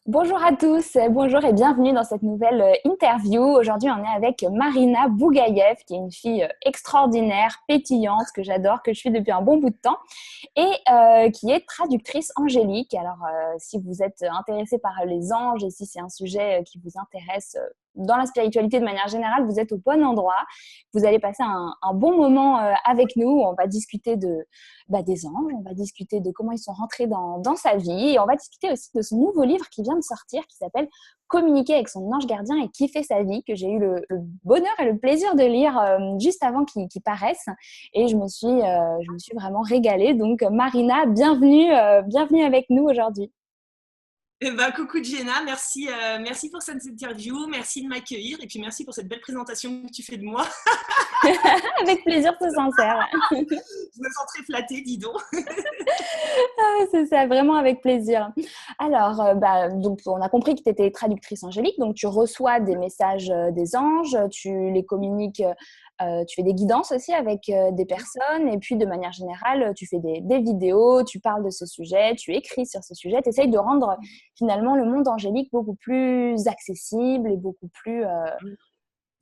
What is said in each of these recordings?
Bonjour à tous, bonjour et bienvenue dans cette nouvelle interview. Aujourd'hui, on est avec Marina Bougaïev, qui est une fille extraordinaire, pétillante, que j'adore, que je suis depuis un bon bout de temps, et qui est traductrice angélique. Alors, si vous êtes intéressé par les anges et si c'est un sujet qui vous intéresse dans la spiritualité de manière générale, vous êtes au bon endroit. Vous allez passer un bon moment avec nous. On va discuter des anges, on va discuter de comment ils sont rentrés dans sa vie et on va discuter aussi de ce nouveau livre qui vient de sortir qui s'appelle Communiquer avec son ange gardien et kiffer sa vie, que j'ai eu le bonheur et le plaisir de lire juste avant qu'il paraisse et je me suis vraiment régalée. Donc Marina, bienvenue avec nous aujourd'hui. Coucou Jenna, merci pour cette interview, merci de m'accueillir et puis merci pour cette belle présentation que tu fais de moi. Avec plaisir, c'est sincère. Je me sens très flattée, dis donc. Ah, c'est ça, vraiment avec plaisir. Alors, donc on a compris que tu étais traductrice angélique, donc tu reçois des messages des anges, tu les communiques, tu fais des guidances aussi avec des personnes, et puis de manière générale, tu fais des vidéos, tu parles de ce sujet, tu écris sur ce sujet, tu essayes de rendre finalement le monde angélique beaucoup plus accessible et beaucoup plus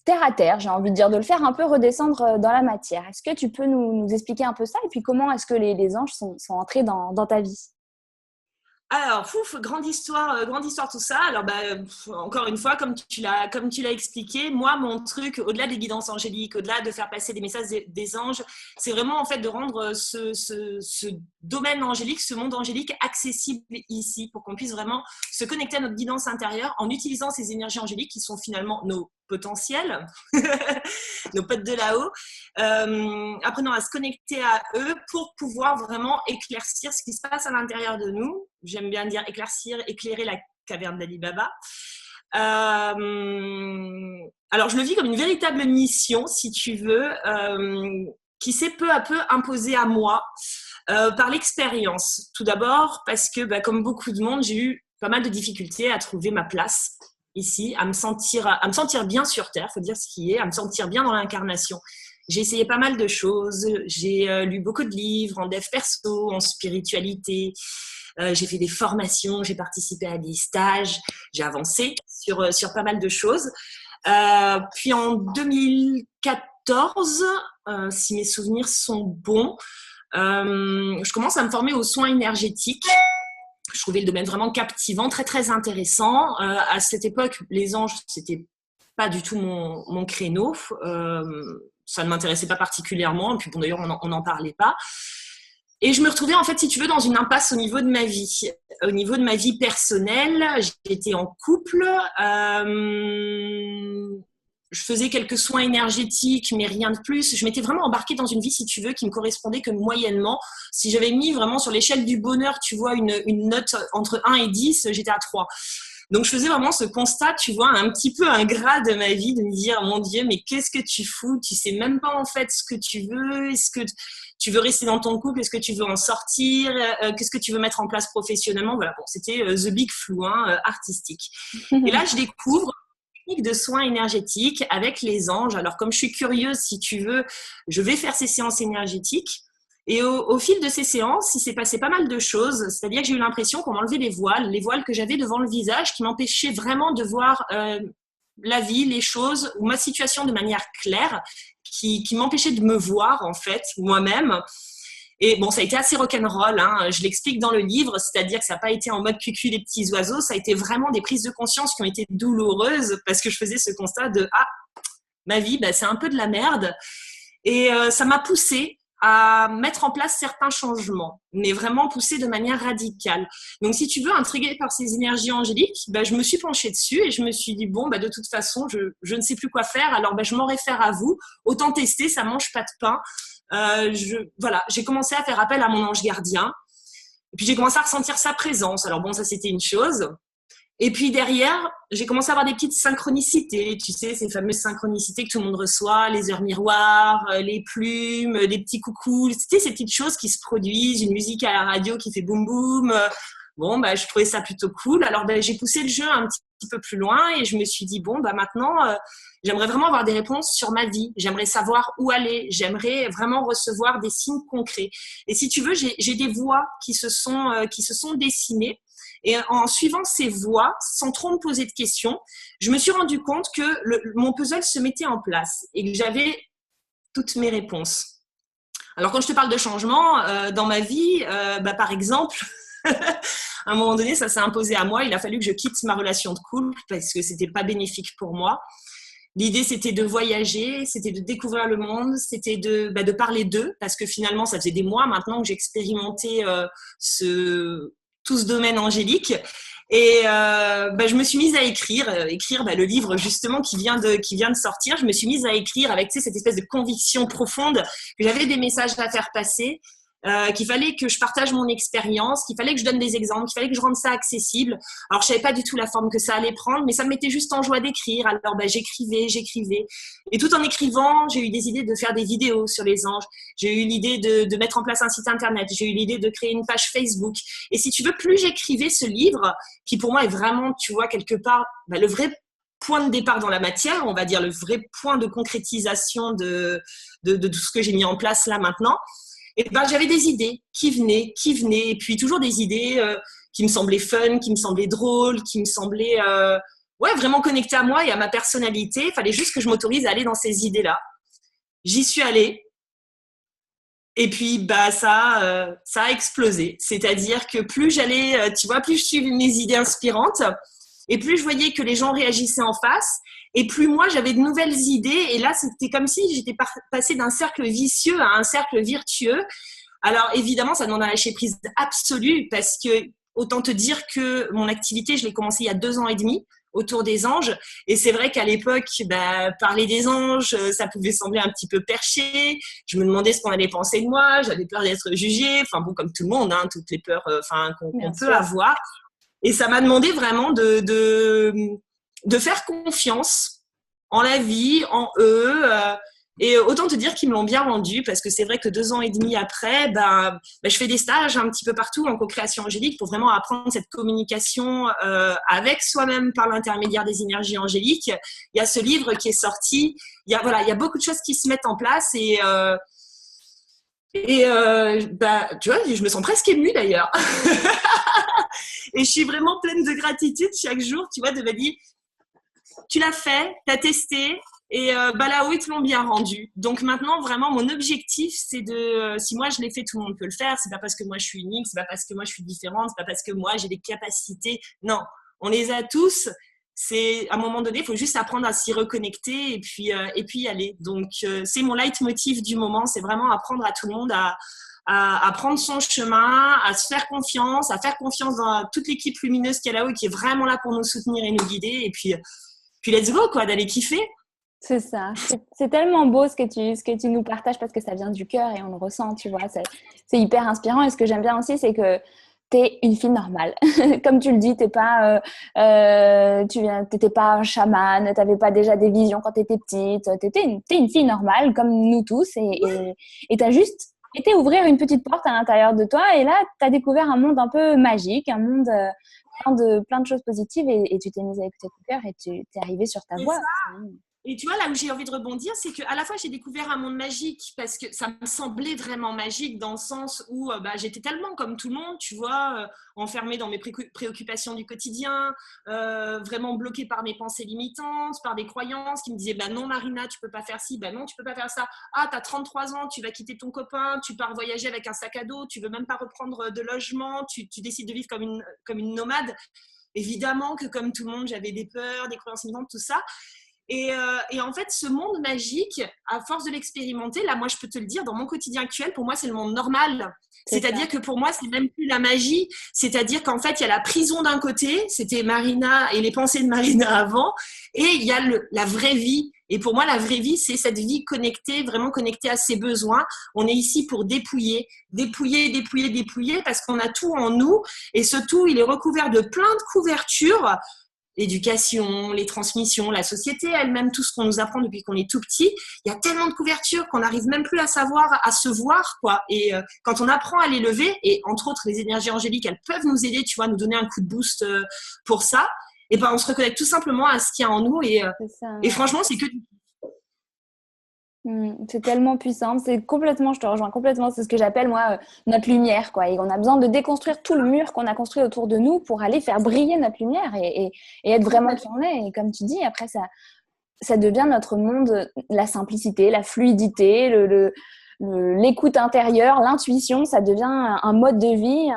terre à terre, j'ai envie de dire, de le faire un peu redescendre dans la matière. Est-ce que tu peux nous expliquer un peu ça et puis comment est-ce que les anges sont entrés dans ta vie? Alors, grande histoire tout ça. Alors, encore une fois, comme tu l'as expliqué, moi, mon truc, au-delà des guidances angéliques, au-delà de faire passer des messages des anges, c'est vraiment en fait de rendre ce domaine angélique, ce monde angélique accessible ici, pour qu'on puisse vraiment se connecter à notre guidance intérieure en utilisant ces énergies angéliques qui sont finalement nos potentiels, nos potes de là-haut, apprenant à se connecter à eux pour pouvoir vraiment éclaircir ce qui se passe à l'intérieur de nous. J'aime bien dire éclaircir, éclairer la caverne d'Ali Baba. Alors, je le vis comme une véritable mission, si tu veux, qui s'est peu à peu imposée à moi par l'expérience. Tout d'abord, parce que, comme beaucoup de monde, j'ai eu pas mal de difficultés à trouver ma place ici, à me sentir bien sur Terre, faut dire ce qui est, à me sentir bien dans l'incarnation. J'ai essayé pas mal de choses, j'ai lu beaucoup de livres en dev perso, en spiritualité, j'ai fait des formations, j'ai participé à des stages, j'ai avancé sur pas mal de choses. Puis en 2014, si mes souvenirs sont bons, je commence à me former aux soins énergétiques. Je trouvais le domaine vraiment captivant, très très intéressant. À cette époque, les anges, c'était pas du tout mon créneau. Ça ne m'intéressait pas particulièrement. Et puis bon, d'ailleurs, on n'en parlait pas. Et je me retrouvais en fait, si tu veux, dans une impasse au niveau de ma vie. Au niveau de ma vie personnelle, j'étais en couple. Je faisais quelques soins énergétiques, mais rien de plus. Je m'étais vraiment embarquée dans une vie, si tu veux, qui me correspondait que moyennement. Si j'avais mis vraiment sur l'échelle du bonheur, tu vois, une note entre 1 et 10, j'étais à 3. Donc, je faisais vraiment ce constat, tu vois, un petit peu ingrat de ma vie, de me dire, mon Dieu, mais qu'est-ce que tu fous? Tu sais même pas, en fait, ce que tu veux. Est-ce que tu veux rester dans ton couple? Est-ce que tu veux en sortir? Qu'est-ce que tu veux mettre en place professionnellement? Voilà, bon, c'était the big flou, artistique. Et là, je découvre de soins énergétiques avec les anges. Alors, comme je suis curieuse, si tu veux, je vais faire ces séances énergétiques. Et au fil de ces séances, il s'est passé pas mal de choses. C'est-à-dire que j'ai eu l'impression qu'on m'enlevait les voiles que j'avais devant le visage, qui m'empêchaient vraiment de voir la vie, les choses, ou ma situation de manière claire, qui m'empêchaient de me voir, en fait, moi-même. Et bon, ça a été assez rock'n'roll, hein. Je l'explique dans le livre, c'est-à-dire que ça n'a pas été en mode cucu les petits oiseaux, ça a été vraiment des prises de conscience qui ont été douloureuses parce que je faisais ce constat de ma vie, c'est un peu de la merde. Et ça m'a poussée à mettre en place certains changements, mais vraiment poussée de manière radicale. Donc, si tu veux, intriguée par ces énergies angéliques, je me suis penchée dessus et je me suis dit, bon, de toute façon, je ne sais plus quoi faire, alors je m'en réfère à vous. Autant tester, ça mange pas de pain. Voilà, j'ai commencé à faire appel à mon ange gardien. Et puis, j'ai commencé à ressentir sa présence. Alors bon, ça, c'était une chose. Et puis derrière, j'ai commencé à avoir des petites synchronicités, tu sais, ces fameuses synchronicités que tout le monde reçoit, les heures miroirs, les plumes, les petits coucous, c'était ces petites choses qui se produisent, une musique à la radio qui fait boum boum. Bon, je trouvais ça plutôt cool. Alors, j'ai poussé le jeu un petit peu plus loin et je me suis dit, bon, maintenant, j'aimerais vraiment avoir des réponses sur ma vie. J'aimerais savoir où aller. J'aimerais vraiment recevoir des signes concrets. Et si tu veux, j'ai des voies qui se sont dessinées. Et en suivant ces voies, sans trop me poser de questions, je me suis rendu compte que mon puzzle se mettait en place et que j'avais toutes mes réponses. Alors, quand je te parle de changement dans ma vie, par exemple, à un moment donné, ça s'est imposé à moi. Il a fallu que je quitte ma relation de couple parce que c'était pas bénéfique pour moi. L'idée, c'était de voyager, c'était de découvrir le monde, c'était de parler d'eux, parce que finalement, ça faisait des mois maintenant que j'expérimentais tout ce domaine angélique. Et je me suis mise à écrire le livre justement qui vient de sortir. Je me suis mise à écrire avec cette espèce de conviction profonde que j'avais des messages à faire passer, qu'il fallait que je partage mon expérience, qu'il fallait que je donne des exemples, qu'il fallait que je rende ça accessible. Alors, je savais pas du tout la forme que ça allait prendre, mais ça me mettait juste en joie d'écrire. Alors, j'écrivais. Et tout en écrivant, j'ai eu des idées de faire des vidéos sur les anges. J'ai eu l'idée de mettre en place un site internet. J'ai eu l'idée de créer une page Facebook. Et si tu veux, plus j'écrivais ce livre, qui pour moi est vraiment, tu vois, quelque part, le vrai point de départ dans la matière, on va dire le vrai point de concrétisation de tout ce que j'ai mis en place là maintenant. Et j'avais des idées qui venaient, et puis toujours des idées qui me semblaient fun, qui me semblaient drôles, qui me semblaient vraiment connectées à moi et à ma personnalité. Il fallait juste que je m'autorise à aller dans ces idées-là. J'y suis allée. Et puis, ça a explosé. C'est-à-dire que plus j'allais, plus je suivais mes idées inspirantes, et plus je voyais que les gens réagissaient en face, et plus moi, j'avais de nouvelles idées. Et là, c'était comme si j'étais passée d'un cercle vicieux à un cercle vertueux. Alors, évidemment, ça demande un lâcher-prise absolu parce que, autant te dire que mon activité, je l'ai commencée il y a 2 ans et demi autour des anges. Et c'est vrai qu'à l'époque, parler des anges, ça pouvait sembler un petit peu perché. Je me demandais ce qu'on allait penser de moi. J'avais peur d'être jugée. Enfin, bon, comme tout le monde, hein, toutes les peurs qu'on peut avoir. Et ça m'a demandé vraiment de faire confiance en la vie, en eux. Et autant te dire qu'ils me l'ont bien rendu, parce que c'est vrai que 2 ans et demi après, je fais des stages un petit peu partout en co-création angélique pour vraiment apprendre cette communication avec soi-même par l'intermédiaire des énergies angéliques. Il y a ce livre qui est sorti. Il y a beaucoup de choses qui se mettent en place et tu vois, je me sens presque émue d'ailleurs. Et je suis vraiment pleine de gratitude chaque jour, tu vois, de me dire, tu l'as fait, tu as testé, et là-haut, ils te l'ont bien rendu. Donc maintenant, vraiment, mon objectif, c'est si moi je l'ai fait, tout le monde peut le faire. C'est pas parce que moi je suis unique, c'est pas parce que moi je suis différente, c'est pas parce que moi j'ai des capacités. Non, on les a tous. C'est à un moment donné, il faut juste apprendre à s'y reconnecter et puis y aller. Donc c'est mon leitmotiv du moment, c'est vraiment apprendre à tout le monde à prendre son chemin, à se faire confiance, à faire confiance dans toute l'équipe lumineuse qui est là-haut et qui est vraiment là pour nous soutenir et nous guider. Et puis let's go, quoi, d'aller kiffer. C'est ça. C'est tellement beau ce que tu nous partages parce que ça vient du cœur et on le ressent, tu vois. C'est hyper inspirant. Et ce que j'aime bien aussi, c'est que t'es une fille normale. Comme tu le dis, t'étais pas un chaman, t'avais pas déjà des visions quand t'étais petite. T'es une fille normale comme nous tous et t'as juste été ouvrir une petite porte à l'intérieur de toi et là, t'as découvert un monde un peu magique, un monde plein de choses positives et tu t'es mise à écouter ton cœur et tu t'es arrivée sur ta voie. Et tu vois, là où j'ai envie de rebondir, c'est qu'à la fois, j'ai découvert un monde magique parce que ça me semblait vraiment magique dans le sens où j'étais tellement comme tout le monde, tu vois, enfermée dans mes préoccupations du quotidien, vraiment bloquée par mes pensées limitantes, par des croyances qui me disaient non, Marina, tu peux pas faire ci, non, tu peux pas faire ça. Ah, t'as 33 ans, tu vas quitter ton copain, tu pars voyager avec un sac à dos, tu veux même pas reprendre de logement, tu décides de vivre comme une nomade. Évidemment que comme tout le monde, j'avais des peurs, des croyances limitantes, tout ça. Et en fait, ce monde magique, à force de l'expérimenter, là, moi, je peux te le dire, dans mon quotidien actuel, pour moi, c'est le monde normal. C'est-à-dire que pour moi, c'est même plus la magie. C'est-à-dire qu'en fait, il y a la prison d'un côté, c'était Marina et les pensées de Marina avant, et il y a la vraie vie. Et pour moi, la vraie vie, c'est cette vie connectée, vraiment connectée à ses besoins. On est ici pour dépouiller, parce qu'on a tout en nous. Et ce tout, il est recouvert de plein de couvertures. L'éducation, les transmissions, la société elle-même, tout ce qu'on nous apprend depuis qu'on est tout petit, il y a tellement de couvertures qu'on n'arrive même plus à savoir, à se voir, quoi. Et quand on apprend à les lever, et entre autres les énergies angéliques, elles peuvent nous aider, tu vois, nous donner un coup de boost pour ça, et on se reconnecte tout simplement à ce qu'il y a en nous, et franchement, c'est que C'est tellement puissant, c'est complètement, je te rejoins complètement, c'est ce que j'appelle moi notre lumière, quoi. Et on a besoin de déconstruire tout le mur qu'on a construit autour de nous pour aller faire briller notre lumière et être vraiment qui on est. Et comme tu dis, après ça devient notre monde, la simplicité, la fluidité, l'écoute intérieure, l'intuition, ça devient un mode de vie,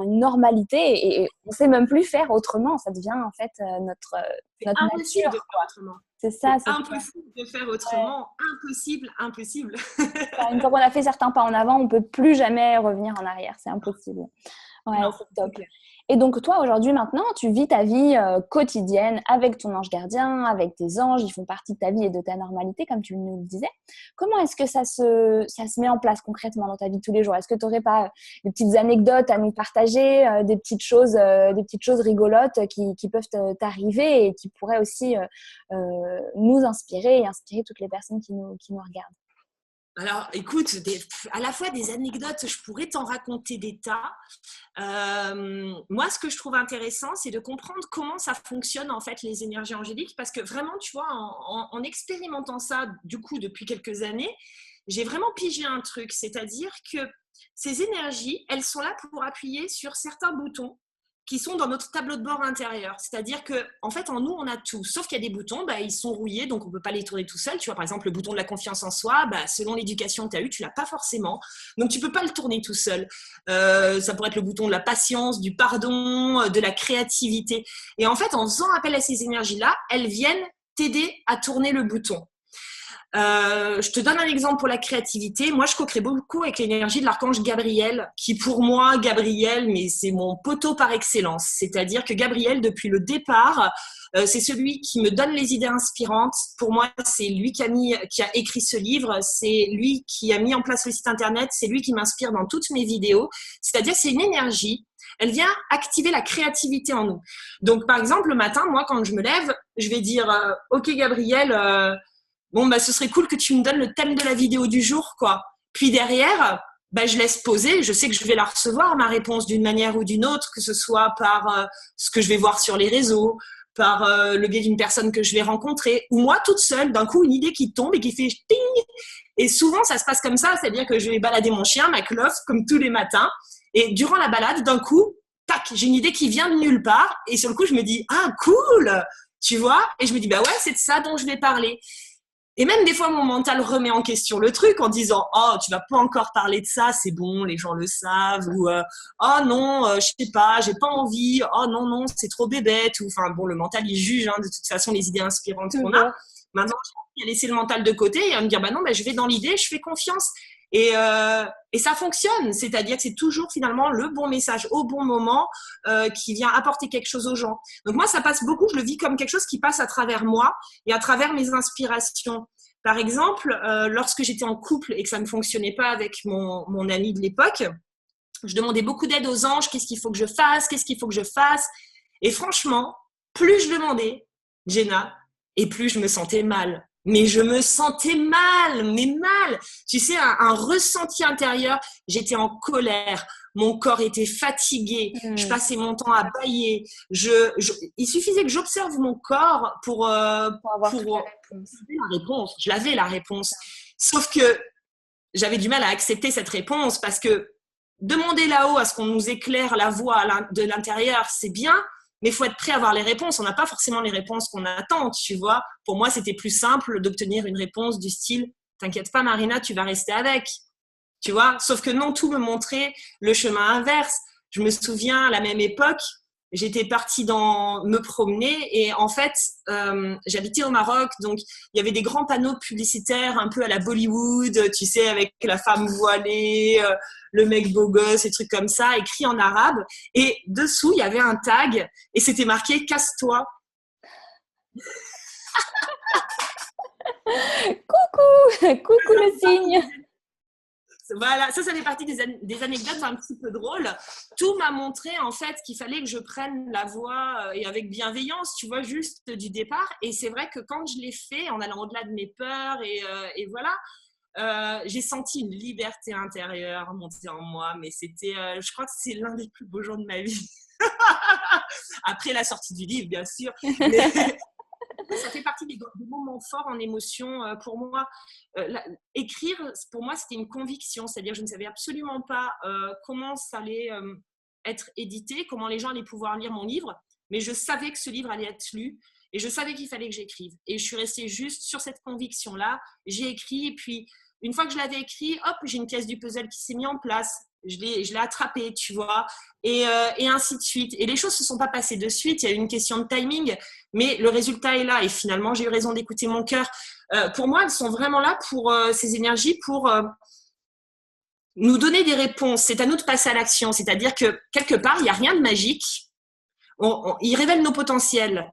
une normalité et on ne sait même plus faire autrement. Ça devient en fait C'est notre impossible de nature, faire quoi. autrement. C'est ça, C'est c'est ça. impossible de faire Ouais. autrement. Impossible, impossible. Une fois qu'on a fait certains pas en avant, on ne peut plus jamais revenir en arrière. C'est impossible. Ouais, Non, c'est c'est top. clair. Et donc, toi, aujourd'hui, maintenant, tu vis ta vie quotidienne avec ton ange gardien, avec tes anges, ils font partie de ta vie et de ta normalité, comme tu nous le disais. Comment est-ce que ça se met en place concrètement dans ta vie de tous les jours? Est-ce que tu n'aurais pas des petites anecdotes à nous partager, des petites choses rigolotes qui peuvent t'arriver et qui pourraient aussi nous inspirer et inspirer toutes les personnes qui nous regardent? Alors, écoute, à la fois des anecdotes, je pourrais t'en raconter des tas. Moi, ce que je trouve intéressant, c'est de comprendre comment ça fonctionne, en fait, les énergies angéliques, parce que vraiment, tu vois, en expérimentant ça, du coup, depuis quelques années, j'ai vraiment pigé un truc, c'est-à-dire que ces énergies, elles sont là pour appuyer sur certains boutons qui sont dans notre tableau de bord intérieur. C'est-à-dire que, en fait, en nous, on a tout. Sauf qu'il y a des boutons, bah, ils sont rouillés, donc on ne peut pas les tourner tout seul. Tu vois, par exemple, le bouton de la confiance en soi, bah, selon l'éducation que tu as eue, tu ne l'as pas forcément. Donc, tu ne peux pas le tourner tout seul. Ça pourrait être le bouton de la patience, du pardon, de la créativité. Et en fait, en faisant appel à ces énergies-là, elles viennent t'aider à tourner le bouton. Je te donne un exemple pour la créativité. Moi, je co-crée beaucoup avec l'énergie de l'archange Gabriel, qui pour moi, Gabriel, mais c'est mon poteau par excellence. C'est-à-dire que Gabriel, depuis le départ, c'est celui qui me donne les idées inspirantes. Pour moi, c'est lui qui a écrit ce livre, c'est lui qui a mis en place le site internet, c'est lui qui m'inspire dans toutes mes vidéos. C'est-à-dire, c'est une énergie. Elle vient activer la créativité en nous. Donc, par exemple, le matin, moi, quand je me lève, je vais dire, OK, Gabriel, bon, bah, ce serait cool que tu me donnes le thème de la vidéo du jour, quoi. Puis derrière, bah, je laisse poser. Je sais que je vais la recevoir, ma réponse, d'une manière ou d'une autre, que ce soit par ce que je vais voir sur les réseaux, par le biais d'une personne que je vais rencontrer, ou moi toute seule, d'un coup, une idée qui tombe et qui fait ting. Et souvent, ça se passe comme ça, c'est-à-dire que je vais balader mon chien, ma cloche, comme tous les matins. Et durant la balade, d'un coup, tac, j'ai une idée qui vient de nulle part. Et sur le coup, je me dis, ah, cool, tu vois. Et je me dis, bah ouais, c'est de ça dont je vais parler. Et même des fois, mon mental remet en question le truc en disant oh, tu vas pas encore parler de ça, c'est bon, les gens le savent. Ou oh non, je sais pas, j'ai pas envie. Oh non, non, c'est trop bébête. Ou enfin, bon, le mental, il juge de toute façon les idées inspirantes qu'on a. Toujours. Maintenant, j'ai laissé le mental de côté et à me dire bah non, bah, je vais dans l'idée, je fais confiance. Et ça fonctionne. C'est-à-dire que c'est toujours finalement le bon message au bon moment qui vient apporter quelque chose aux gens. Donc moi, ça passe beaucoup, je le vis comme quelque chose qui passe à travers moi et à travers mes inspirations. Par exemple, lorsque j'étais en couple et que ça ne fonctionnait pas avec mon ami de l'époque, je demandais beaucoup d'aide aux anges, qu'est-ce qu'il faut que je fasse, qu'est-ce qu'il faut que je fasse. Et franchement, plus je demandais, Jenna, et plus je me sentais mal. Mais je me sentais mal, mais mal. Tu sais, un ressenti intérieur, j'étais en colère, mon corps était fatigué, je passais mon temps à bâiller. Il suffisait que j'observe mon corps pour Pour avoir toutes les réponses. la réponse. Je l'avais la réponse. Sauf que j'avais du mal à accepter cette réponse parce que demander là-haut à ce qu'on nous éclaire la voie de l'intérieur, c'est bien, mais il faut être prêt à avoir les réponses. On n'a pas forcément les réponses qu'on attend, tu vois. Pour moi, c'était plus simple d'obtenir une réponse du style « T'inquiète pas, Marina, tu vas rester avec ». Tu vois. Sauf que non, tout me montrait le chemin inverse. Je me souviens, à la même époque, j'étais partie me promener et en fait, j'habitais au Maroc, donc il y avait des grands panneaux publicitaires un peu à la Bollywood, tu sais, avec la femme voilée, le mec beau gosse, et trucs comme ça, écrit en arabe. Et dessous, il y avait un tag et c'était marqué « Casse-toi ». Coucou, coucou le signe. Voilà, ça fait partie des anecdotes un petit peu drôles. Tout m'a montré en fait qu'il fallait que je prenne la voie et avec bienveillance, tu vois, juste du départ. Et c'est vrai que quand je l'ai fait, en allant au-delà de mes peurs et voilà, j'ai senti une liberté intérieure monter en moi. Mais c'était, je crois que c'est l'un des plus beaux jours de ma vie. Après la sortie du livre, bien sûr. Mais Ça fait partie des moments forts en émotion pour moi. Écrire, pour moi, c'était une conviction. C'est-à-dire, je ne savais absolument pas comment ça allait être édité, comment les gens allaient pouvoir lire mon livre. Mais je savais que ce livre allait être lu et je savais qu'il fallait que j'écrive. Et je suis restée juste sur cette conviction-là. J'ai écrit et puis, une fois que je l'avais écrit, hop, j'ai une pièce du puzzle qui s'est mise en place. Je l'ai attrapée, tu vois, et ainsi de suite. Et les choses ne se sont pas passées de suite. Il y a eu une question de timing, mais le résultat est là. Et finalement, j'ai eu raison d'écouter mon cœur. Pour moi, elles sont vraiment là pour ces énergies, pour nous donner des réponses. C'est à nous de passer à l'action. C'est-à-dire que quelque part, il n'y a rien de magique. Ils révèlent nos potentiels.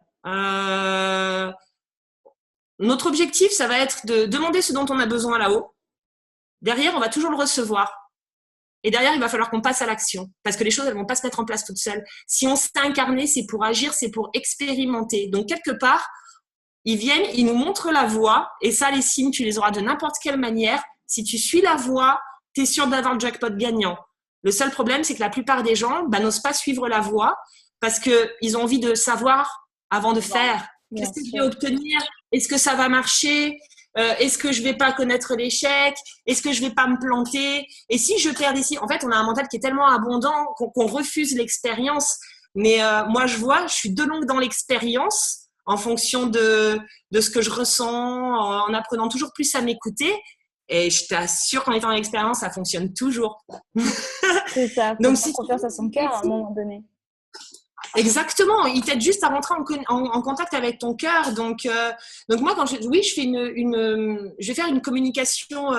Notre objectif, ça va être de demander ce dont on a besoin là-haut. Derrière, on va toujours le recevoir. Et derrière, il va falloir qu'on passe à l'action. Parce que les choses, elles ne vont pas se mettre en place toutes seules. Si on s'est incarné, c'est pour agir, c'est pour expérimenter. Donc, quelque part, ils viennent, ils nous montrent la voie. Et ça, les signes, tu les auras de n'importe quelle manière. Si tu suis la voie, tu es sûr d'avoir le jackpot gagnant. Le seul problème, c'est que la plupart des gens n'osent pas suivre la voie parce qu'ils ont envie de savoir avant de faire. Qu'est-ce que je vais obtenir? Est-ce que ça va marcher? Est-ce que je vais pas connaître l'échec? Est-ce que je vais pas me planter? Et si je perds ici, en fait, on a un mental qui est tellement abondant qu'on refuse l'expérience. Mais moi, je suis de longue dans l'expérience en fonction de ce que je ressens, en apprenant toujours plus à m'écouter. Et je t'assure qu'en étant dans l'expérience, ça fonctionne toujours. C'est ça. Donc, si confiance à son cœur à un moment donné. Exactement, il t'aide juste à rentrer en contact avec ton cœur. Donc moi, quand je fais je vais faire une communication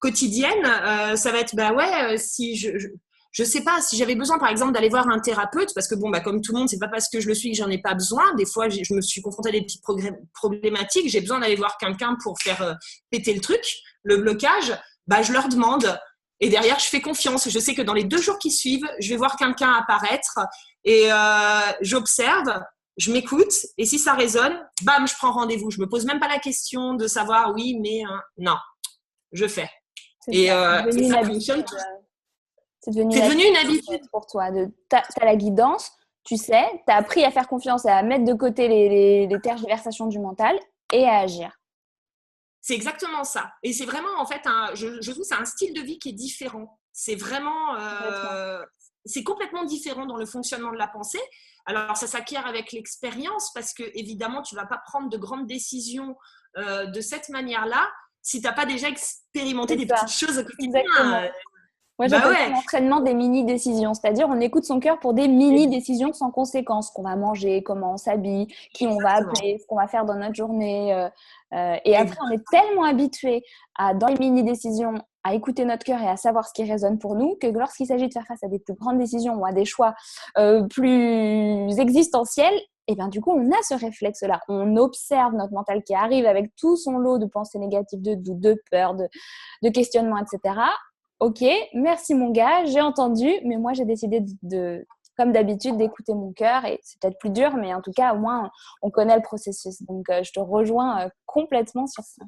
quotidienne. Ça va être, si je sais pas, si j'avais besoin, par exemple, d'aller voir un thérapeute, parce que comme tout le monde, c'est pas parce que je le suis que j'en ai pas besoin. Des fois, je me suis confrontée à des petites problématiques. J'ai besoin d'aller voir quelqu'un pour faire péter le truc, le blocage. Je leur demande. Et derrière, je fais confiance. Je sais que dans les 2 jours qui suivent, je vais voir quelqu'un apparaître et j'observe, je m'écoute. Et si ça résonne, bam, je prends rendez-vous. Je me pose même pas la question de savoir, oui, mais non, je fais. Et ça fonctionne. C'est devenu une habitude pour toi. T'as la guidance, tu sais, t'as appris à faire confiance et à mettre de côté les tergiversations du mental et à agir. C'est exactement ça. Et c'est vraiment, en fait, je trouve que c'est un style de vie qui est différent. C'est vraiment… c'est complètement différent dans le fonctionnement de la pensée. Alors, ça s'acquiert avec l'expérience parce que, évidemment, tu ne vas pas prendre de grandes décisions de cette manière-là si tu n'as pas déjà expérimenté des petites choses au quotidien. Moi, j'appelle ça l'entraînement des mini-décisions. C'est-à-dire, on écoute son cœur pour des mini-décisions sans conséquences. Qu'on va manger, comment on s'habille, qui on va appeler, ce qu'on va faire dans notre journée. Et après, on est tellement habitué dans les mini-décisions à écouter notre cœur et à savoir ce qui résonne pour nous que lorsqu'il s'agit de faire face à des plus grandes décisions ou à des choix plus existentiels, et bien du coup, on a ce réflexe-là. On observe notre mental qui arrive avec tout son lot de pensées négatives, de doutes, de peurs, de questionnements, etc. Ok, merci mon gars, j'ai entendu, mais moi j'ai décidé comme d'habitude, d'écouter mon cœur et c'est peut-être plus dur, mais en tout cas, au moins, on connaît le processus. Donc, je te rejoins complètement sur ça.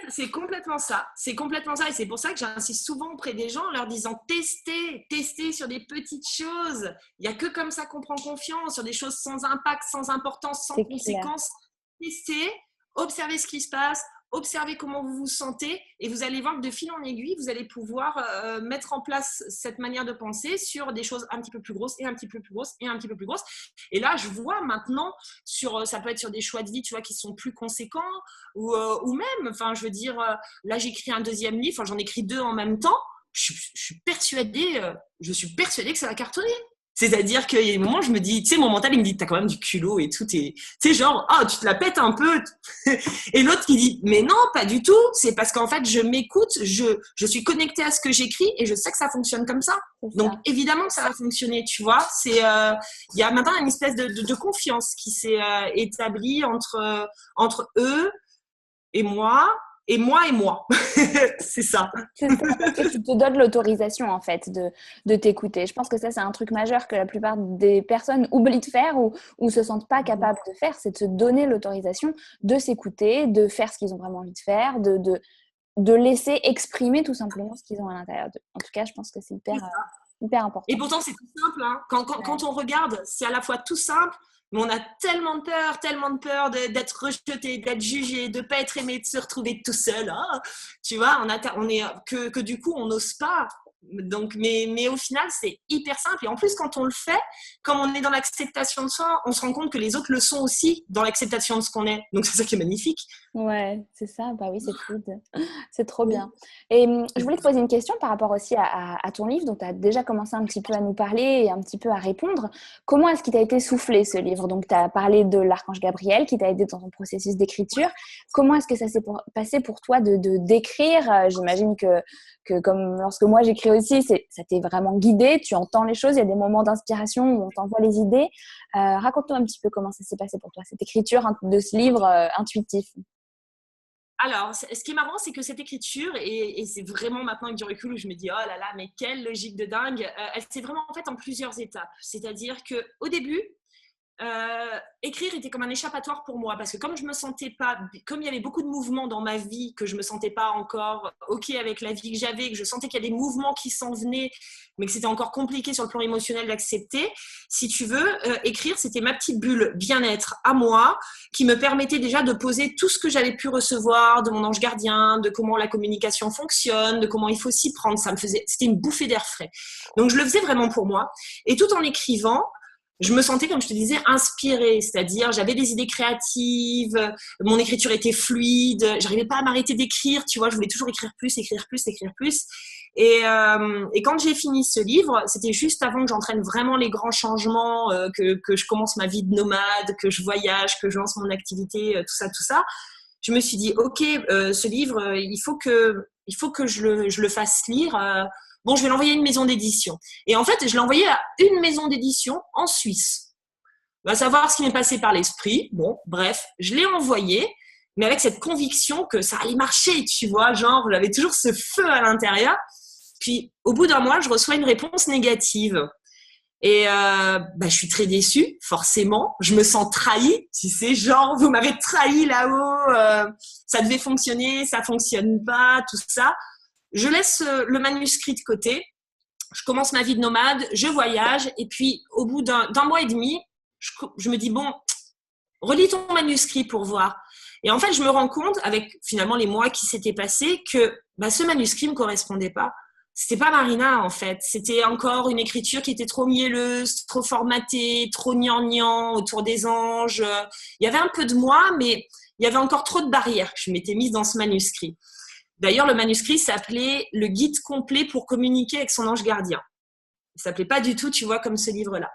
C'est complètement ça. C'est complètement ça et c'est pour ça que j'insiste souvent auprès des gens en leur disant testez sur des petites choses. Il n'y a que comme ça qu'on prend confiance sur des choses sans impact, sans importance, sans conséquences. Testez, observez ce qui se passe. Observez comment vous vous sentez et vous allez voir que de fil en aiguille, vous allez pouvoir mettre en place cette manière de penser sur des choses un petit peu plus grosses et un petit peu plus grosses et un petit peu plus grosses. Et là, je vois maintenant, ça peut être sur des choix de vie, tu vois, qui sont plus conséquents ou même, je veux dire, là, j'écris un 2e livre, j'en écris 2 en même temps. Je suis persuadée que ça va cartonner. C'est-à-dire qu'il y a des moments, je me dis, tu sais, mon mental, il me dit, t'as quand même du culot et tout. Tu sais, genre, tu te la pètes un peu. Et l'autre qui dit, mais non, pas du tout. C'est parce qu'en fait, je m'écoute, je suis connectée à ce que j'écris et je sais que ça fonctionne comme ça. Donc, évidemment que ça va fonctionner, tu vois. Il y a maintenant une espèce de confiance qui s'est établie entre eux et moi. Et moi. C'est ça. C'est ça. Tu te donnes l'autorisation, en fait, de t'écouter. Je pense que ça, c'est un truc majeur que la plupart des personnes oublient de faire ou se sentent pas capables de faire. C'est de se donner l'autorisation de s'écouter, de faire ce qu'ils ont vraiment envie de faire, de laisser exprimer tout simplement ce qu'ils ont à l'intérieur d'eux. En tout cas, je pense que c'est hyper important. Et pourtant, c'est tout simple. Hein. Quand on regarde, c'est à la fois tout simple Mais on a tellement de peur d'être rejeté, d'être jugé, de ne pas être aimé, de se retrouver tout seul. Hein. Tu vois, on est, que du coup, on n'ose pas. Donc, mais au final, c'est hyper simple. Et en plus, quand on le fait, comme on est dans l'acceptation de soi, on se rend compte que les autres le sont aussi dans l'acceptation de ce qu'on est. Donc, c'est ça qui est magnifique. Ouais, c'est ça. Bah oui, c'est cool. C'est trop bien. Et je voulais te poser une question par rapport aussi à ton livre. Donc, tu as déjà commencé un petit peu à nous parler et un petit peu à répondre. Comment est-ce qu'il t'a été soufflé, ce livre? Donc, tu as parlé de l'archange Gabriel qui t'a aidé dans ton processus d'écriture. Comment est-ce que ça s'est passé pour toi d'écrire? J'imagine que comme lorsque moi j'écris aussi, ça t'est vraiment guidé. Tu entends les choses. Il y a des moments d'inspiration où on t'envoie les idées. Raconte-nous un petit peu comment ça s'est passé pour toi, cette écriture de ce livre intuitif. Alors, ce qui est marrant, c'est que cette écriture, et c'est vraiment maintenant avec du recul où je me dis, oh là là, mais quelle logique de dingue, elle s'est vraiment faite en plusieurs étapes. C'est-à-dire qu'au début, écrire était comme un échappatoire pour moi parce que comme je me sentais pas, comme il y avait beaucoup de mouvements dans ma vie, que je me sentais pas encore ok avec la vie que j'avais, que je sentais qu'il y a des mouvements qui s'en venaient, mais que c'était encore compliqué sur le plan émotionnel d'accepter. Si tu veux, écrire, c'était ma petite bulle bien-être à moi qui me permettait déjà de poser tout ce que j'avais pu recevoir de mon ange gardien, de comment la communication fonctionne, de comment il faut s'y prendre. C'était une bouffée d'air frais. Donc je le faisais vraiment pour moi. Et tout en écrivant, je me sentais, comme je te disais, inspirée, c'est-à-dire j'avais des idées créatives, mon écriture était fluide, j'arrivais pas à m'arrêter d'écrire, tu vois, je voulais toujours écrire plus, écrire plus, écrire plus. Et quand j'ai fini ce livre, c'était juste avant que j'entraîne vraiment les grands changements, que je commence ma vie de nomade, que je voyage, que je lance mon activité, tout ça. Je me suis dit, ok, ce livre, il faut que je le fasse lire. Bon, je vais l'envoyer à une maison d'édition. Et en fait, je l'ai envoyé à une maison d'édition en Suisse. On va savoir ce qui m'est passé par l'esprit. Bon, bref, je l'ai envoyé, mais avec cette conviction que ça allait marcher, tu vois, genre, j'avais toujours ce feu à l'intérieur. Puis, au bout d'un mois, je reçois une réponse négative. Et je suis très déçue, forcément. Je me sens trahie, tu sais, genre, vous m'avez trahi là-haut, ça devait fonctionner, ça fonctionne pas, tout ça. Je laisse le manuscrit de côté, je commence ma vie de nomade, je voyage, et puis au bout d'un mois et demi, je me dis, bon, relis ton manuscrit pour voir. Et en fait, je me rends compte, avec finalement les mois qui s'étaient passés, que ce manuscrit ne me correspondait pas. C'était pas Marina, en fait. C'était encore une écriture qui était trop mielleuse, trop formatée, trop gnangnan autour des anges. Il y avait un peu de moi, mais il y avait encore trop de barrières que je m'étais mise dans ce manuscrit. D'ailleurs, le manuscrit s'appelait « Le guide complet pour communiquer avec son ange gardien ». Il s'appelait pas du tout, tu vois, comme ce livre-là.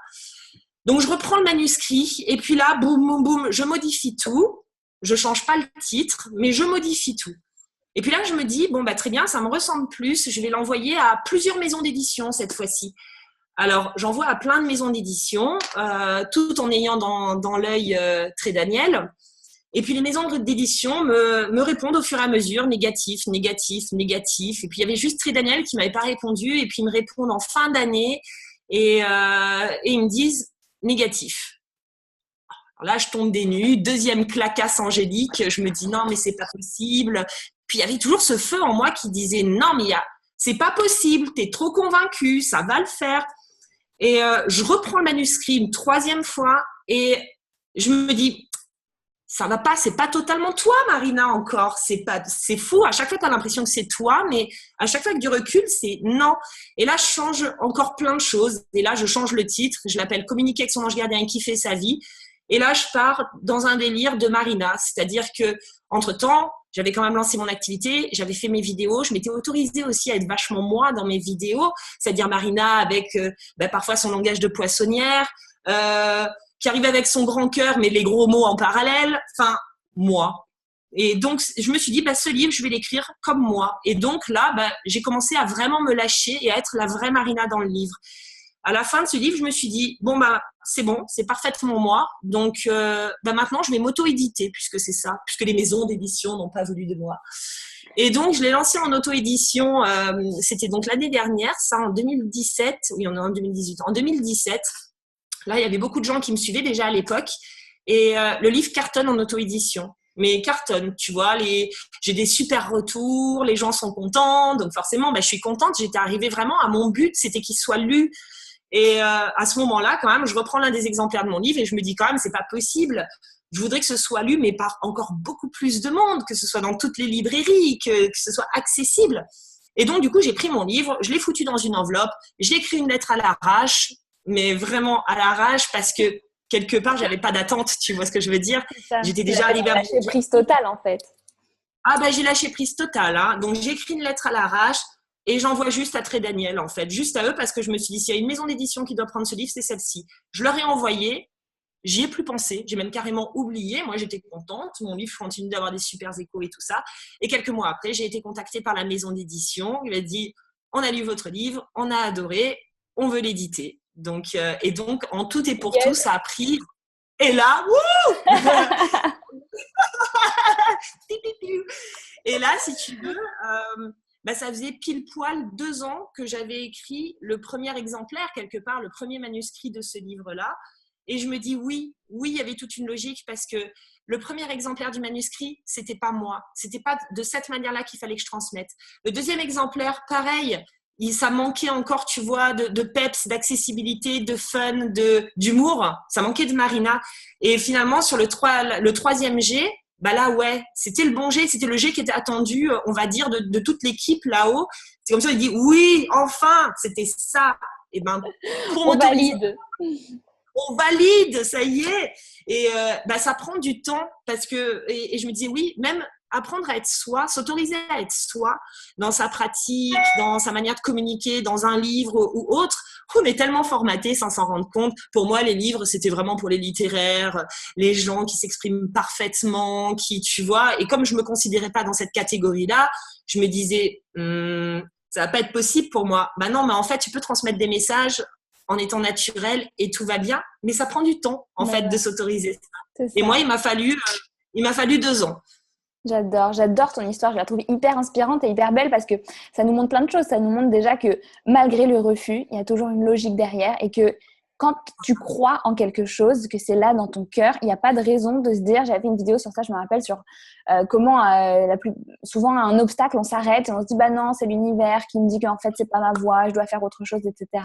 Donc, je reprends le manuscrit et puis là, boum, boum, boum, je modifie tout. Je change pas le titre, mais je modifie tout. Et puis là, je me dis, bon, très bien, ça me ressemble plus. Je vais l'envoyer à plusieurs maisons d'édition cette fois-ci. Alors, j'envoie à plein de maisons d'édition, tout en ayant dans l'œil Très Daniel. Et puis les maisons d'édition me répondent au fur et à mesure, négatif, négatif, négatif. Et puis il y avait juste Très Daniel qui m'avait pas répondu. Et puis ils me répondent en fin d'année et ils me disent négatif. Alors là, je tombe des nues, deuxième clacasse angélique. Je me dis non, mais c'est pas possible. Puis il y avait toujours ce feu en moi qui disait non, mais c'est pas possible. T'es trop convaincu, ça va le faire. Et je reprends le manuscrit une troisième fois et je me dis ça va pas, c'est pas totalement toi, Marina, encore. C'est fou. À chaque fois, tu as l'impression que c'est toi, mais à chaque fois, avec du recul, c'est non. Et là, je change encore plein de choses. Et là, je change le titre. Je l'appelle Communiquer avec son ange gardien et kiffer sa vie. Et là, je pars dans un délire de Marina. C'est-à-dire que, entre-temps, j'avais quand même lancé mon activité, j'avais fait mes vidéos, je m'étais autorisée aussi à être vachement moi dans mes vidéos. C'est-à-dire Marina avec parfois son langage de poissonnière, qui arrive avec son grand cœur, mais les gros mots en parallèle. Enfin, moi. Et donc, je me suis dit, ce livre, je vais l'écrire comme moi. Et donc là, j'ai commencé à vraiment me lâcher et à être la vraie Marina dans le livre. À la fin de ce livre, je me suis dit, c'est bon, c'est parfaitement moi. Donc, maintenant, je vais m'auto-éditer, puisque c'est ça, puisque les maisons d'édition n'ont pas voulu de moi. Et donc, je l'ai lancé en auto-édition. C'était donc l'année dernière, ça, en 2017. Oui, on est en 2018. En 2017. Là, il y avait beaucoup de gens qui me suivaient déjà à l'époque. Et le livre cartonne en auto-édition. Mais cartonne, tu vois. J'ai des super retours, les gens sont contents. Donc forcément, je suis contente. J'étais arrivée vraiment à mon but, c'était qu'il soit lu. Et à ce moment-là, quand même, je reprends l'un des exemplaires de mon livre et je me dis quand même, c'est pas possible. Je voudrais que ce soit lu, mais par encore beaucoup plus de monde, que ce soit dans toutes les librairies, que ce soit accessible. Et donc, du coup, j'ai pris mon livre, je l'ai foutu dans une enveloppe, j'ai écrit une lettre à l'arrache, mais vraiment à l'arrache parce que quelque part, j'avais pas d'attente, tu vois ce que je veux dire. J'étais déjà arrivée à lâcher prise totale en fait. Ah ben j'ai lâché prise totale, hein. Donc j'ai écrit une lettre à l'arrache et j'envoie juste à Très Daniel en fait, juste à eux parce que je me suis dit s'il y a une maison d'édition qui doit prendre ce livre, c'est celle-ci. Je leur ai envoyé, j'y ai plus pensé, j'ai même carrément oublié. Moi j'étais contente, mon livre continue d'avoir des super échos et tout ça. Et quelques mois après, j'ai été contactée par la maison d'édition. Il m'a dit on a lu votre livre, on a adoré, on veut l'éditer. Donc et donc en tout et pour tout, ça a pris. Et là, wouh Et là, si tu veux, ça faisait pile poil 2 ans que j'avais écrit le premier exemplaire, quelque part, le premier manuscrit de ce livre-là. Et je me dis oui, il y avait toute une logique parce que le premier exemplaire du manuscrit, c'était pas moi. C'était pas de cette manière-là qu'il fallait que je transmette. Le deuxième exemplaire, pareil, ça manquait encore, tu vois, de peps, d'accessibilité, de fun, d'humour. Ça manquait de Marina. Et finalement, sur le troisième jet, là, ouais, c'était le bon jet, c'était le jet qui était attendu, on va dire, de toute l'équipe là-haut. C'est comme ça, il dit, oui, enfin, c'était ça. Et pour on valide. On valide, ça y est. Et ça prend du temps parce que, et je me disais, oui, même apprendre à être soi, s'autoriser à être soi dans sa pratique, dans sa manière de communiquer, dans un livre ou autre. On est tellement formaté sans s'en rendre compte. Pour moi, les livres, c'était vraiment pour les littéraires, les gens qui s'expriment parfaitement, qui, tu vois, et comme je me considérais pas dans cette catégorie-là, je me disais, ça va pas être possible pour moi. Non, mais en fait, tu peux transmettre des messages en étant naturel et tout va bien, mais ça prend du temps, en fait, de s'autoriser. Et moi, il m'a fallu 2 ans. J'adore ton histoire, je la trouve hyper inspirante et hyper belle parce que ça nous montre plein de choses. Ça nous montre déjà que malgré le refus, il y a toujours une logique derrière et que quand tu crois en quelque chose, que c'est là dans ton cœur, il n'y a pas de raison de se dire, j'avais fait une vidéo sur ça, je me rappelle, sur comment souvent à un obstacle, on s'arrête et on se dit, non, c'est l'univers qui me dit qu'en fait, c'est pas ma voie, je dois faire autre chose, etc.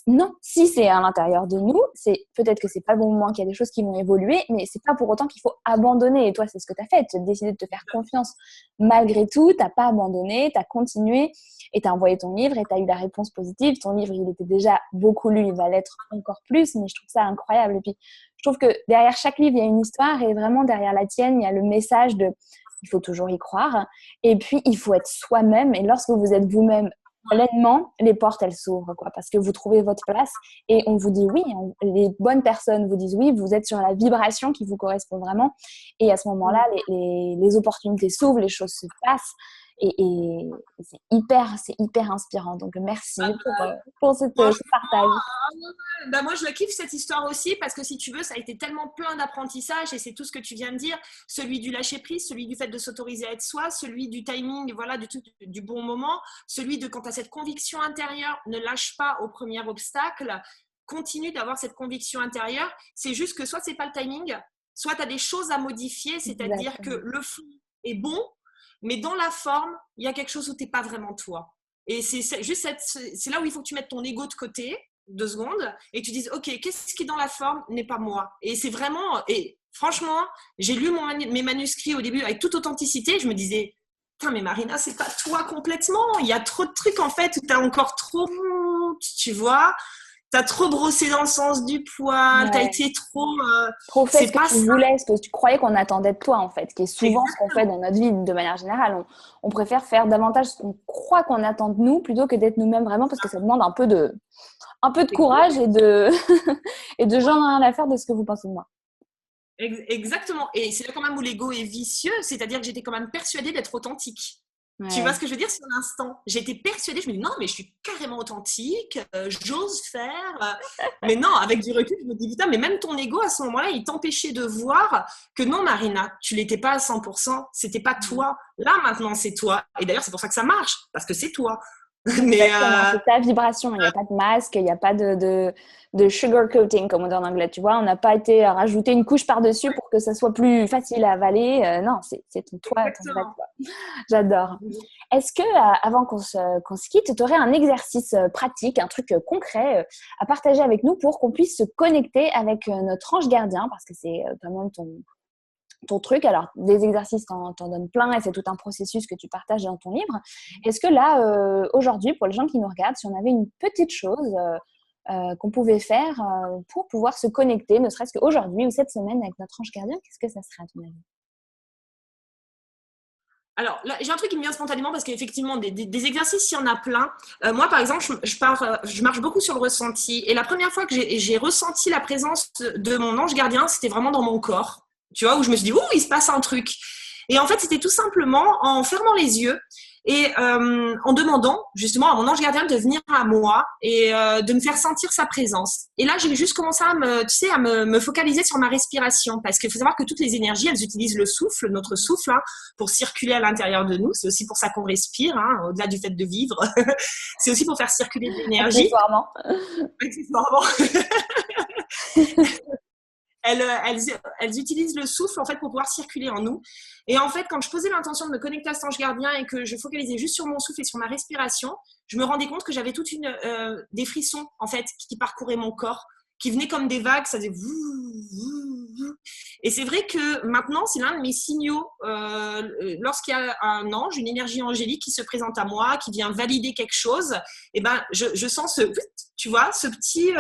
Non, si c'est à l'intérieur de nous, c'est peut-être que c'est pas le bon moment, qu'il y a des choses qui vont évoluer, mais c'est pas pour autant qu'il faut abandonner. Et toi, c'est ce que tu as fait, tu as décidé de te faire confiance malgré tout, t'as pas abandonné, tu as continué et tu as envoyé ton livre et tu as eu la réponse positive. Ton livre, il était déjà beaucoup lu, il va l'être encore plus, mais je trouve ça incroyable. Et puis, je trouve que derrière chaque livre, il y a une histoire et vraiment derrière la tienne, il y a le message de il faut toujours y croire et puis il faut être soi-même et lorsque vous êtes vous-même pleinement, les portes, elles s'ouvrent, parce que vous trouvez votre place et on vous dit oui, les bonnes personnes vous disent oui, vous êtes sur la vibration qui vous correspond vraiment et à ce moment-là, les opportunités s'ouvrent, les choses se passent et c'est hyper inspirant. Donc, merci pour ce partage. Moi, je la kiffe cette histoire aussi parce que si tu veux, ça a été tellement plein d'apprentissage et c'est tout ce que tu viens de dire, celui du lâcher prise, celui du fait de s'autoriser à être soi, celui du timing, voilà, du bon moment, celui de quand tu as cette conviction intérieure, ne lâche pas au premier obstacle, continue d'avoir cette conviction intérieure. C'est juste que soit c'est pas le timing, soit tu as des choses à modifier, c'est-à-dire que le fond est bon, mais dans la forme, il y a quelque chose où tu n'es pas vraiment toi. Et c'est là où il faut que tu mettes ton ego de côté, 2 secondes, et que tu dises, OK, qu'est-ce qui dans la forme n'est pas moi? Et c'est vraiment, et franchement, j'ai lu mes manuscrits au début avec toute authenticité, je me disais, putain, mais Marina, c'est pas toi complètement, il y a trop de trucs en fait où tu as encore trop, tu vois, t'as trop brossé dans le sens du poil, t'as été trop fait ce que tu voulais, ce que tu croyais qu'on attendait de toi en fait, qui est souvent ce qu'on fait dans notre vie de manière générale. On préfère faire davantage ce qu'on croit qu'on attend de nous plutôt que d'être nous-mêmes vraiment parce que ça demande un peu de courage et de j'en ai rien à faire de ce que vous pensez de moi. Exactement. Et c'est là quand même où l'ego est vicieux, c'est-à-dire que j'étais quand même persuadée d'être authentique. Ouais. Tu vois ce que je veux dire sur l'instant? J'étais persuadée, je me dis non, mais je suis carrément authentique, j'ose faire. Mais non, avec du recul, je me dis putain, mais même ton ego à ce moment-là, il t'empêchait de voir que non, Marina, tu l'étais pas à 100%, c'était pas toi. Là, maintenant, c'est toi. Et d'ailleurs, c'est pour ça que ça marche, parce que c'est toi. Mais Exactement, c'est ta vibration. Il n'y a pas de masque, il n'y a pas de sugar coating, comme on dit en anglais. Tu vois, on n'a pas été rajouter une couche par-dessus pour que ça soit plus facile à avaler. Non, c'est ton toi, ton vrai exactement. toi. J'adore. Est-ce que, avant qu'on se quitte, tu aurais un exercice pratique, un truc concret à partager avec nous pour qu'on puisse se connecter avec notre ange gardien, parce que c'est quand même ton truc. Alors, des exercices, t'en donnes plein et c'est tout un processus que tu partages dans ton livre. Est-ce que là, aujourd'hui, pour les gens qui nous regardent, si on avait une petite chose qu'on pouvait faire pour pouvoir se connecter, ne serait-ce qu'aujourd'hui ou cette semaine avec notre ange gardien, qu'est-ce que ça serait à ton avis? Alors, là, j'ai un truc qui me vient spontanément parce qu'effectivement, des exercices, il y en a plein. Moi, par exemple, je marche beaucoup sur le ressenti. Et la première fois que j'ai ressenti la présence de mon ange gardien, c'était vraiment dans mon corps. Tu vois, où je me suis dit, ouh, il se passe un truc. Et en fait, c'était tout simplement en fermant les yeux et en demandant justement à mon ange gardien de venir à moi et de me faire sentir sa présence. Et là, j'ai juste commencé à me focaliser sur ma respiration parce qu'il faut savoir que toutes les énergies, elles utilisent le souffle, notre souffle, hein, pour circuler à l'intérieur de nous. C'est aussi pour ça qu'on respire, hein, au-delà du fait de vivre. C'est aussi pour faire circuler de l'énergie. Accessoirement. Accessoirement. Elles utilisent le souffle en fait pour pouvoir circuler en nous. Et en fait, quand je posais l'intention de me connecter à cet ange gardien et que je focalisais juste sur mon souffle et sur ma respiration, je me rendais compte que j'avais des frissons en fait qui parcouraient mon corps, qui venaient comme des vagues, ça faisait et c'est vrai que maintenant c'est l'un de mes signaux lorsqu'il y a un ange, une énergie angélique qui se présente à moi, qui vient valider quelque chose, et ben je sens tu vois, ce petit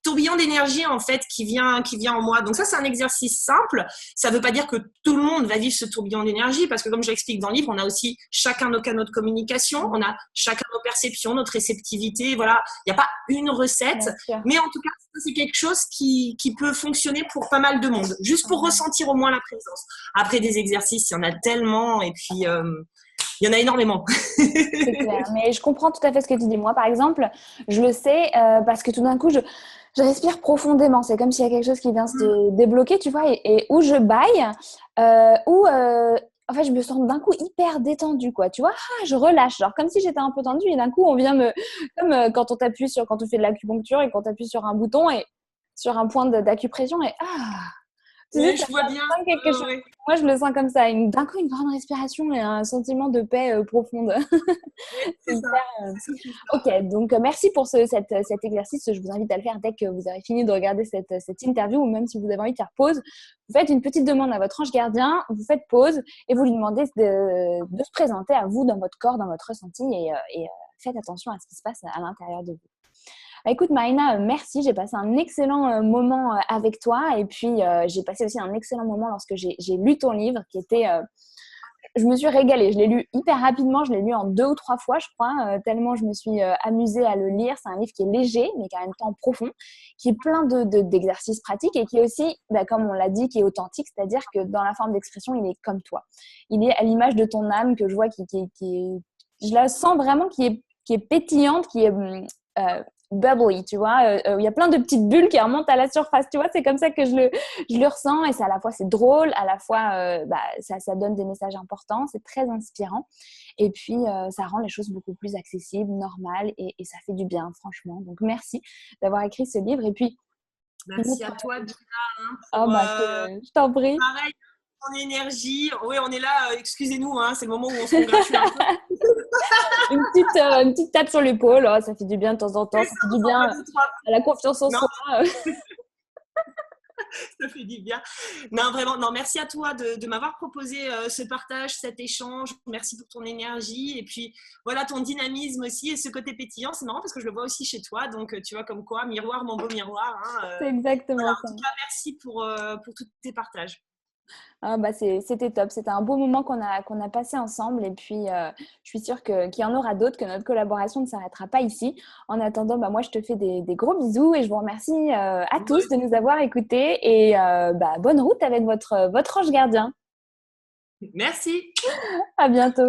tourbillon d'énergie en fait qui vient en moi. Donc ça, c'est un exercice simple. Ça ne veut pas dire que tout le monde va vivre ce tourbillon d'énergie parce que comme je l'explique dans le livre, on a aussi chacun nos canaux de communication, on a chacun nos perceptions, notre réceptivité. Voilà, il n'y a pas une recette, mais en tout cas, c'est quelque chose qui peut fonctionner pour pas mal de monde, juste pour ressentir au moins la présence. Après des exercices, il y en a tellement et puis il y en a énormément. C'est clair, mais je comprends tout à fait ce que tu dis. Moi, par exemple, je le sais parce que tout d'un coup, je respire profondément. C'est comme s'il y a quelque chose qui vient se débloquer, tu vois, et où je baille, en fait, je me sens d'un coup hyper détendue, quoi. Tu vois, je relâche, genre comme si j'étais un peu tendue et d'un coup, on vient comme quand quand on fait de l'acupuncture et quand on appuie sur un bouton et sur un point d'acupression et tu sais, Oui, ça je vois bien. fait quelque chose. Ouais. Moi, je le sens comme ça. D'un coup, une grande respiration et un sentiment de paix profonde. C'est C'est ça. hyper. Ok, donc merci pour cet exercice. Je vous invite à le faire dès que vous avez fini de regarder cette interview ou même si vous avez envie de faire pause. Vous faites une petite demande à votre ange gardien, vous faites pause et vous lui demandez de se présenter à vous dans votre corps, dans votre ressenti et faites attention à ce qui se passe à l'intérieur de vous. Écoute Marina, merci, j'ai passé un excellent moment avec toi et puis j'ai passé aussi un excellent moment lorsque j'ai lu ton livre qui était, je me suis régalée, je l'ai lu hyper rapidement, je l'ai lu en 2 ou 3 fois je crois, tellement je me suis amusée à le lire. C'est un livre qui est léger mais qui en même temps profond, qui est plein d'exercices pratiques et qui est aussi, comme on l'a dit, qui est authentique, c'est-à-dire que dans la forme d'expression, il est comme toi. Il est à l'image de ton âme que je vois qui est, je la sens vraiment qui est pétillante, qui est bubbly, tu vois, il y a plein de petites bulles qui remontent à la surface, tu vois, c'est comme ça que je le ressens et c'est à la fois c'est drôle, à la fois ça donne des messages importants, c'est très inspirant et puis ça rend les choses beaucoup plus accessibles, normales et ça fait du bien franchement. Donc merci d'avoir écrit ce livre et puis Merci à toi, Gina, je t'en prie. Pareil, ton énergie. Oui, on est là, excusez-nous, hein, c'est le moment où on se congratule un peu. Une petite tape sur l'épaule, ça fait du bien de temps en temps, ça fait du bien à la confiance en soi. Ça fait du bien. Non, vraiment, non, merci à toi de m'avoir proposé ce partage, cet échange. Merci pour ton énergie et puis voilà ton dynamisme aussi et ce côté pétillant. C'est marrant parce que je le vois aussi chez toi. Donc, tu vois comme quoi, miroir, mon beau miroir. Hein, c'est exactement voilà, ça. En tout cas, merci pour tous tes partages. C'était top, c'était un beau moment qu'on a passé ensemble et puis je suis sûre qu'il y en aura d'autres, que notre collaboration ne s'arrêtera pas ici. En attendant, moi je te fais des gros bisous et je vous remercie à tous de nous avoir écoutés et bonne route avec votre ange gardien. Merci. À bientôt.